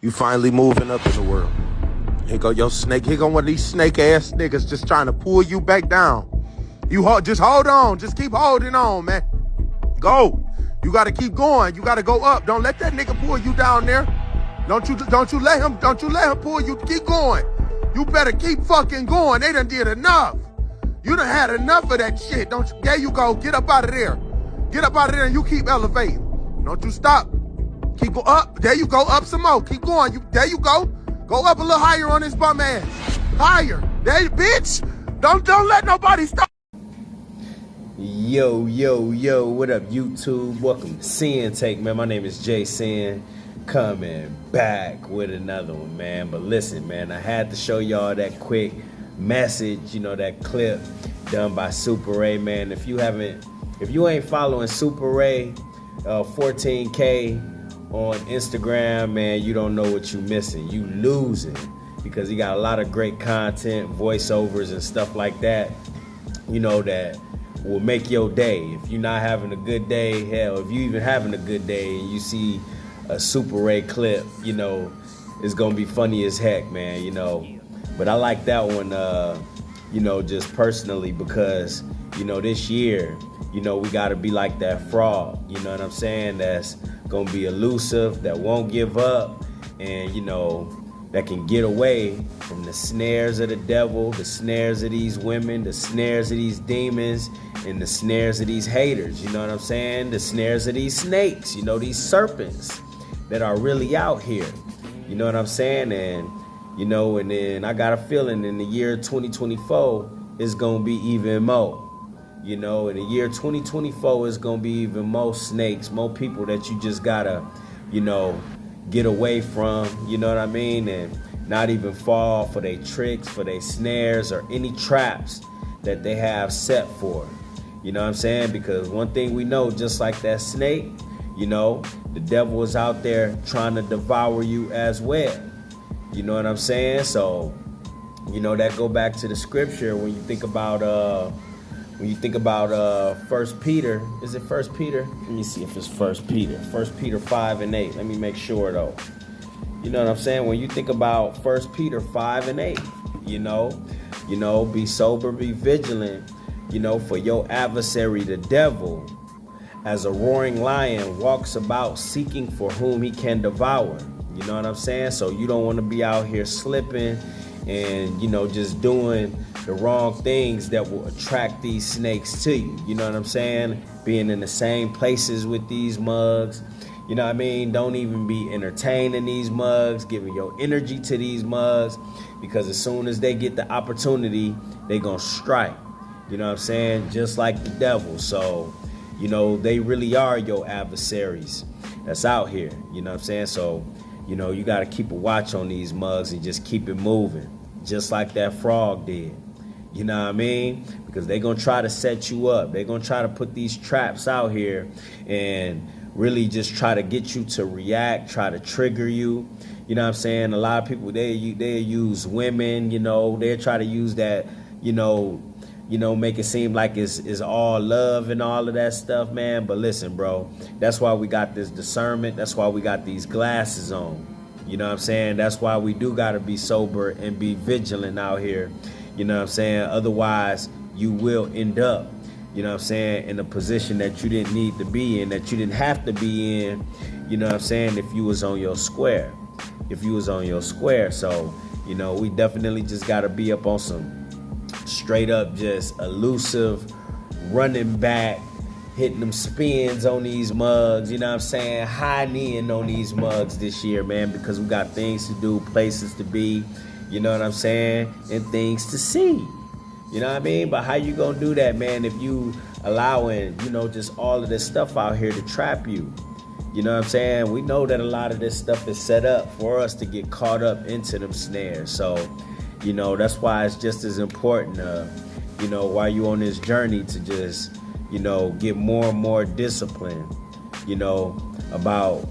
You finally moving up in the world. Here go your snake. Here go one of these snake ass niggas just trying to pull you back down. Just hold on. Just keep holding on, man. Go. You gotta keep going. You gotta go up. Don't let that nigga pull you down there. Don't you let him pull you. Keep going. You better keep fucking going. They done did enough. You done had enough of that shit. There you go. Get up out of there. Get up out of there and you keep elevating. Don't you stop. Keep go up. There you go. Up some more. Keep going. There you go. Go up a little higher on this bum ass. Higher. There, bitch. Don't let nobody stop. Yo, what up, YouTube? Welcome to Sinn-Take, man. My name is Sin, coming back with another one, man. But listen, man, I had to show y'all that quick message, that clip done by Super Ray, man. If you ain't following Super Ray, 14K on Instagram, man, you don't know what you missing. You losing, because he got a lot of great content, voiceovers and stuff like that, that will make your day. If you're not having a good day, hell, if you even having a good day and you see a Super Ray clip, it's gonna be funny as heck, man, But I like that one, just personally, because, this year, we gotta be like that frog, you know what I'm saying? That's gonna be elusive, that won't give up, and, that can get away from the snares of the devil, the snares of these women, the snares of these demons, and the snares of these haters, you know what I'm saying? The snares of these snakes, these serpents that are really out here, you know what I'm saying? And, and then I got a feeling in the year 2024, it's gonna be even more. In the year 2024, it's gonna be even more snakes, more people that you just gotta, get away from, you know what I mean? And not even fall for their tricks, for their snares, or any traps that they have set for. You know what I'm saying? Because one thing we know, just like that snake, the devil is out there trying to devour you as well. You know what I'm saying? So, that go back to the scripture when you think about 1 Peter. Is it 1 Peter? Let me see if it's 1 Peter. 1 Peter 5 and 8. Let me make sure though. You know what I'm saying? When you think about 1 Peter 5 and 8, be sober, be vigilant, for your adversary, the devil, as a roaring lion, walks about seeking for whom he can devour. You know what I'm saying? So you don't want to be out here slipping and, just doing the wrong things that will attract these snakes to you. You know what I'm saying? Being in the same places with these mugs. You know what I mean? Don't even be entertaining these mugs, giving your energy to these mugs, because as soon as they get the opportunity, they gonna strike. You know what I'm saying? Just like the devil. So, they really are your adversaries that's out here. You know what I'm saying? So, you got to keep a watch on these mugs and just keep it moving, just like that frog did. You know what I mean? Because they're going to try to set you up. They're going to try to put these traps out here and really just try to get you to react, try to trigger you. You know what I'm saying? A lot of people, they use women, they try to use that, make it seem like it's all love and all of that stuff, man. But listen, bro, that's why we got this discernment. That's why we got these glasses on. You know what I'm saying? That's why we do got to be sober and be vigilant out here. You know what I'm saying? Otherwise, you will end up, in a position that you didn't need to be in, that you didn't have to be in, if you was on your square. So, we definitely just got to be up on some straight up just elusive, running back, hitting them spins on these mugs, high kneeing on these mugs this year, man, because we got things to do, places to be, you know what I'm saying, and things to see, you know what I mean? But how you gonna do that, man, if you allowing, just all of this stuff out here to trap you? You know what I'm saying? We know that a lot of this stuff is set up for us to get caught up into them snares. So, that's why it's just as important, while you on this journey, to just, get more and more discipline, about,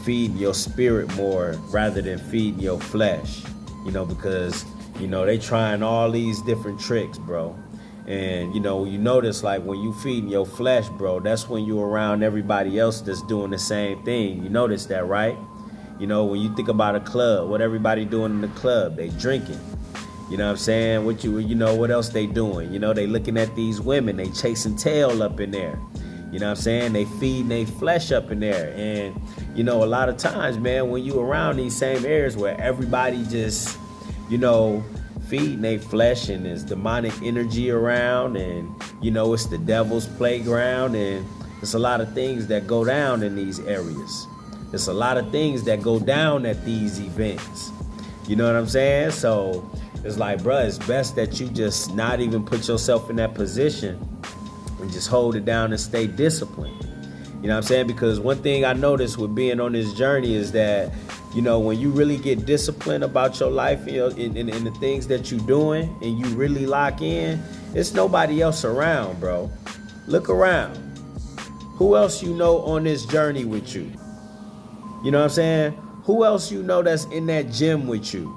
feeding your spirit more rather than feeding your flesh, because, they trying all these different tricks, bro. And, you notice, like, when you feeding your flesh, bro, that's when you're around everybody else that's doing the same thing. You notice that, right? You know, when you think about a club, what everybody doing in the club? They drinking. You know what I'm saying? What else they doing? You know, they looking at these women, they chasing tail up in there. You know what I'm saying? They feeding their flesh up in there. And, you know, a lot of times, man, when you around these same areas where everybody just, you know, feeding their flesh and there's demonic energy around and, you know, it's the devil's playground and there's a lot of things that go down in these areas. There's a lot of things that go down at these events. You know what I'm saying? So it's like, bruh, it's best that you just not even put yourself in that position and just hold it down and stay disciplined. You know what I'm saying? Because one thing I noticed with being on this journey is that, you know, when you really get disciplined about your life, you know, in the things that you're doing and you really lock in, it's nobody else around, bro. Look around. Who else you know on this journey with you? You know what I'm saying? Who else you know that's in that gym with you?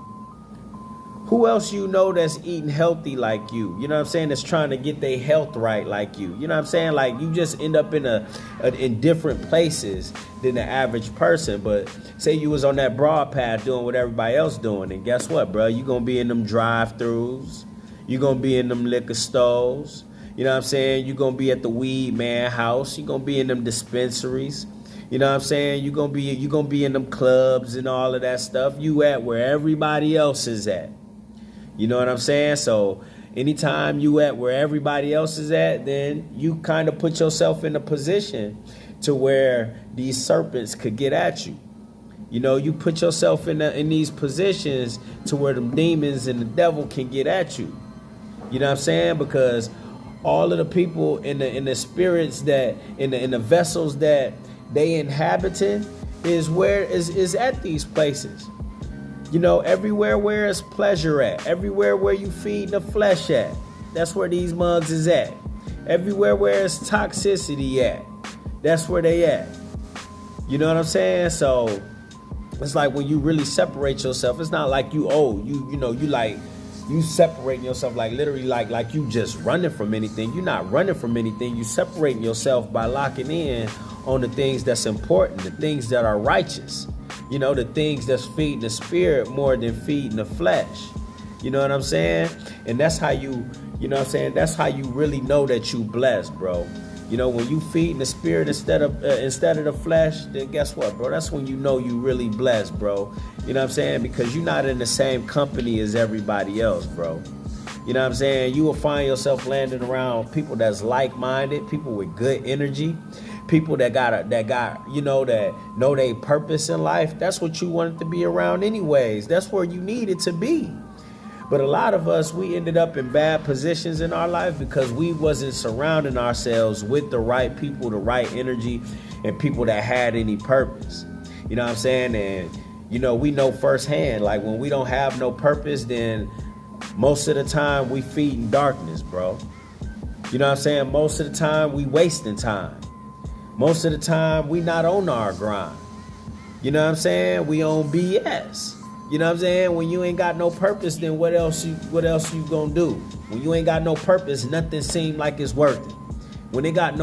Who else you know that's eating healthy like you? You know what I'm saying? That's trying to get their health right like you. You know what I'm saying? Like, you just end up in different places than the average person. But say you was on that broad path doing what everybody else doing, and guess what, bro? You gonna be in them drive-thrus. You gonna be in them liquor stores. You know what I'm saying? You gonna be at the weed man house. You gonna be in them dispensaries. You know what I'm saying? You gonna be in them clubs and all of that stuff. You at where everybody else is at. You know what I'm saying? So anytime you at where everybody else is at, then you kind of put yourself in a position to where these serpents could get at you. You know, you put yourself in these positions to where them demons and the devil can get at you. You know what I'm saying? Because all of the people in the spirits that in the vessels that they inhabiting is at these places. You know, everywhere where it's pleasure at, everywhere where you feed the flesh at, that's where these mugs is at. Everywhere where it's toxicity at, that's where they at. You know what I'm saying? So it's like when you really separate yourself, it's not like you separating yourself like literally like you just running from anything. You're not running from anything. You separating yourself by locking in on the things that's important, the things that are righteous. You know, the things that's feeding the spirit more than feeding the flesh. You know what I'm saying? And that's how you know what I'm saying? That's how you really know that you blessed, bro. You know, when you feeding the spirit instead of the flesh, then guess what, bro? That's when you know you really blessed, bro. You know what I'm saying? Because you're not in the same company as everybody else, bro. You know what I'm saying? You will find yourself landing around people that's like-minded, people with good energy. People that know their purpose in life. That's what you wanted to be around anyways. That's where you needed to be. But a lot of us, we ended up in bad positions in our life because we wasn't surrounding ourselves with the right people, the right energy, and people that had any purpose. You know what I'm saying? And, you know, we know firsthand, like when we don't have no purpose, then most of the time we feeding darkness, bro. You know what I'm saying? Most of the time we wasting time. Most of the time, we not on our grind. You know what I'm saying? We on BS. You know what I'm saying? When you ain't got no purpose, then what else you gonna do? When you ain't got no purpose, nothing seem like it's worth it. When you got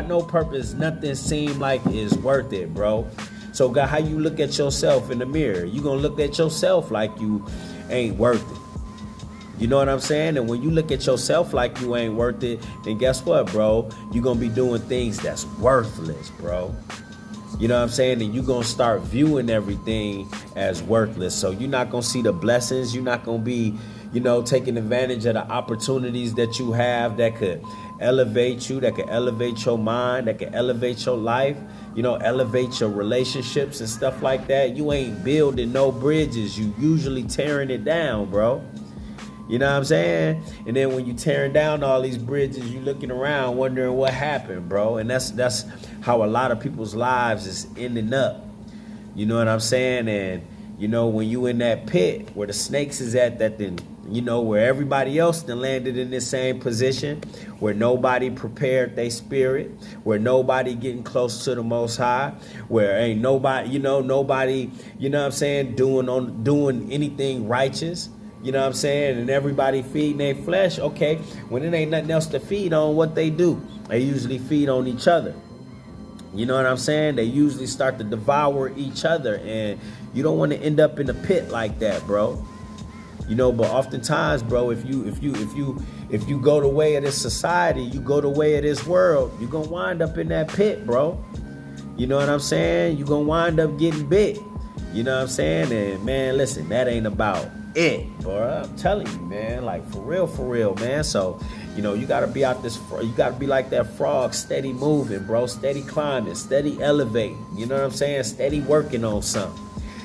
no purpose, nothing seem like it's worth it, bro. So, God, how you look at yourself in the mirror? You gonna look at yourself like you ain't worth it. You know what I'm saying? And when you look at yourself like you ain't worth it, then guess what, bro? You're going to be doing things that's worthless, bro. You know what I'm saying? And you're going to start viewing everything as worthless. So you're not going to see the blessings. You're not going to be, you know, taking advantage of the opportunities that you have that could elevate you, that could elevate your mind, that could elevate your life, you know, elevate your relationships and stuff like that. You ain't building no bridges. You usually tearing it down, bro. You know what I'm saying? And then when you tearing down all these bridges, you looking around wondering what happened, bro. And that's how a lot of people's lives is ending up. You know what I'm saying? And, you know, when you in that pit where the snakes is at, that then, you know, where everybody else then landed in the same position, where nobody prepared their spirit, where nobody getting close to the Most High, where ain't nobody, you know what I'm saying, doing anything righteous. You know what I'm saying? And everybody feeding their flesh. Okay, when it ain't nothing else to feed on, what they do? They usually feed on each other. You know what I'm saying? They usually start to devour each other, and you don't want to end up in a pit like that, bro. You know, but oftentimes, bro, if you go the way of this society, you go the way of this world, you're gonna wind up in that pit, bro. You know what I'm saying? You're gonna wind up getting bit. You know what I'm saying? And man, listen, that ain't about it, bro. I'm telling you, man, like for real, man. So, you know, you gotta be out this, you gotta be like that frog, steady moving, bro, steady climbing, steady elevating. You know what I'm saying? Steady working on something,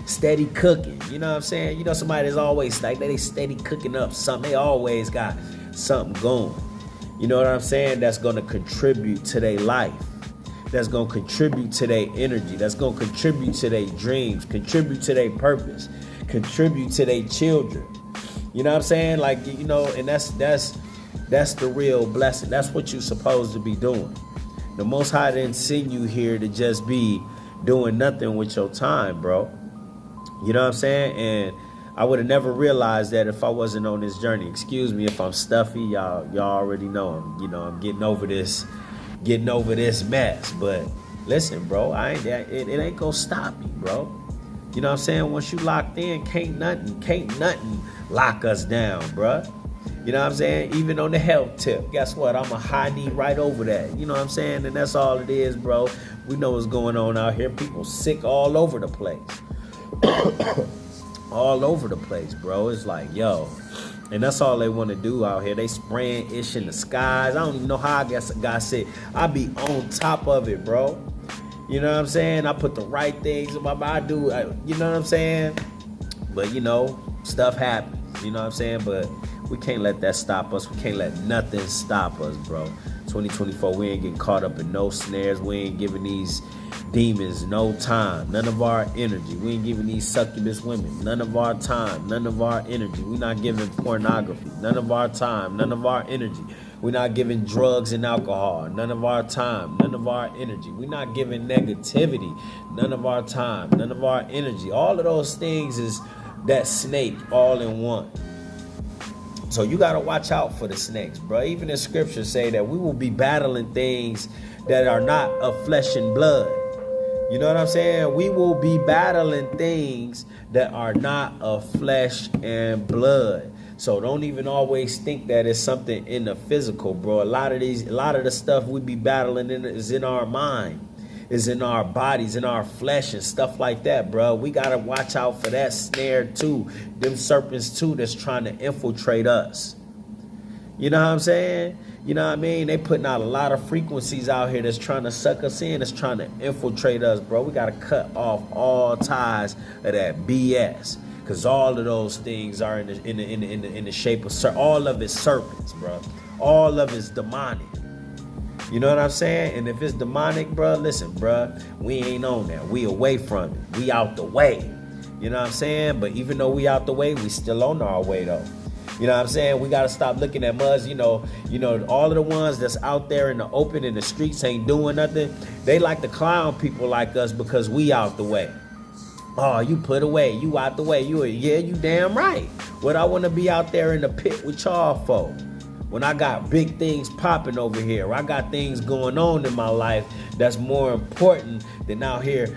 steady cooking. You know what I'm saying? You know, somebody that's always like they steady cooking up something. They always got something going. You know what I'm saying? That's gonna contribute to their life. That's going to contribute to their energy. That's going to contribute to their dreams, contribute to their purpose, contribute to their children. You know what I'm saying? Like, you know, and that's the real blessing. That's what you're supposed to be doing. The Most High didn't send you here to just be doing nothing with your time, bro. You know what I'm saying? And I would have never realized that if I wasn't on this journey. Excuse me if I'm stuffy. Y'all already know I'm getting over this mess. But listen, bro, it ain't gonna stop me, bro. You know what I'm saying? Once you locked in, can't nothing lock us down, bro. You know what I'm saying? Even on the health tip, guess what? I'm a high knee right over that. You know what I'm saying? And that's all it is, bro. We know what's going on out here. People sick all over the place. All over the place, bro. It's like, yo. And that's all they want to do out here. They spraying ish in the skies. I don't even know how I guess a guy said. I be on top of it, bro. You know what I'm saying? I put the right things in my body. You know what I'm saying? But, you know, stuff happens. You know what I'm saying? But we can't let that stop us. We can't let nothing stop us, bro. 2024, we ain't getting caught up in no snares. We ain't giving these demons no time, none of our energy. We ain't giving these succubus women none of our time, none of our energy. We not giving pornography, none of our time, none of our energy. We not giving drugs and alcohol, none of our time, none of our energy. We not giving negativity, none of our time, none of our energy. All of those things is that snake all in one. So you got to watch out for the snakes, bro. Even the scriptures say that we will be battling things that are not of flesh and blood. You know what I'm saying? We will be battling things that are not of flesh and blood. So don't even always think that it's something in the physical, bro. A lot of the stuff we be battling is in our mind, is in our bodies, in our flesh and stuff like that, bro. We got to watch out for that snare too. Them serpents too that's trying to infiltrate us. You know what I'm saying? You know what I mean? They putting out a lot of frequencies out here that's trying to suck us in, that's trying to infiltrate us, bro. We got to cut off all ties of that BS. Because all of those things are in the shape of all of it's serpents, bro. All of it's demonic. You know what I'm saying? And if it's demonic, bro, listen, bro, we ain't on that. We away from it. We out the way. You know what I'm saying? But even though we out the way, we still on our way, though. You know what I'm saying? We got to stop looking at muds. You know, all of the ones that's out there in the open in the streets ain't doing nothing. They like to clown people like us because we out the way. Oh, you put away. You out the way. You damn right. What I want to be out there in the pit with y'all for? When I got big things popping over here. I got things going on in my life that's more important than out here,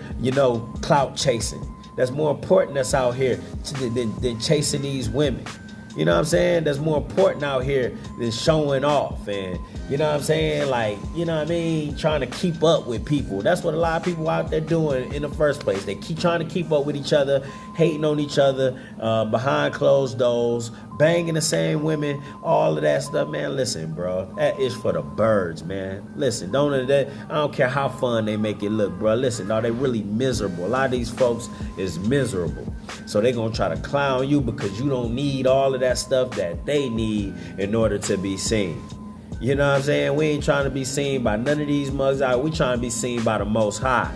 clout chasing. That's more important that's out here than chasing these women. You know what I'm saying? That's more important out here than showing off. And, you know what I'm saying? Like, you know what I mean? Trying to keep up with people. That's what a lot of people out there doing in the first place. They keep trying to keep up with each other, hating on each other, behind closed doors, banging the same women, all of that stuff, man. Listen, bro, that is for the birds, man. Listen, I don't care how fun they make it look, bro. Listen, they really miserable. A lot of these folks is miserable. So they're going to try to clown you because you don't need all of that stuff that they need in order to be seen. You know what I'm saying? We ain't trying to be seen by none of these mugs out. We trying to be seen by the Most High.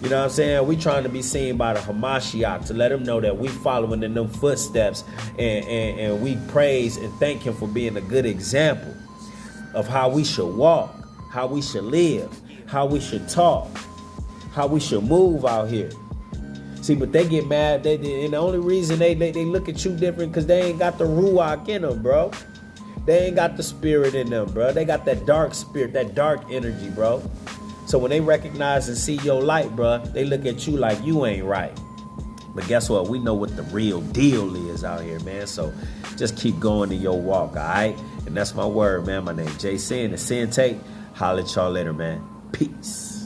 You know what I'm saying? We trying to be seen by the Hamashiach to let them know that we following in them footsteps and we praise and thank him for being a good example of how we should walk, how we should live, how we should talk, how we should move out here. See, but they get mad. And the only reason they look at you different because they ain't got the ruach in them, bro. They ain't got the spirit in them, bro. They got that dark spirit, that dark energy, bro. So when they recognize and see your light, bruh, they look at you like you ain't right. But guess what? We know what the real deal is out here, man. So just keep going in your walk, all right? And that's my word, man. My name is Jay Sinn, the Sinn-Take. Holla at y'all later, man. Peace.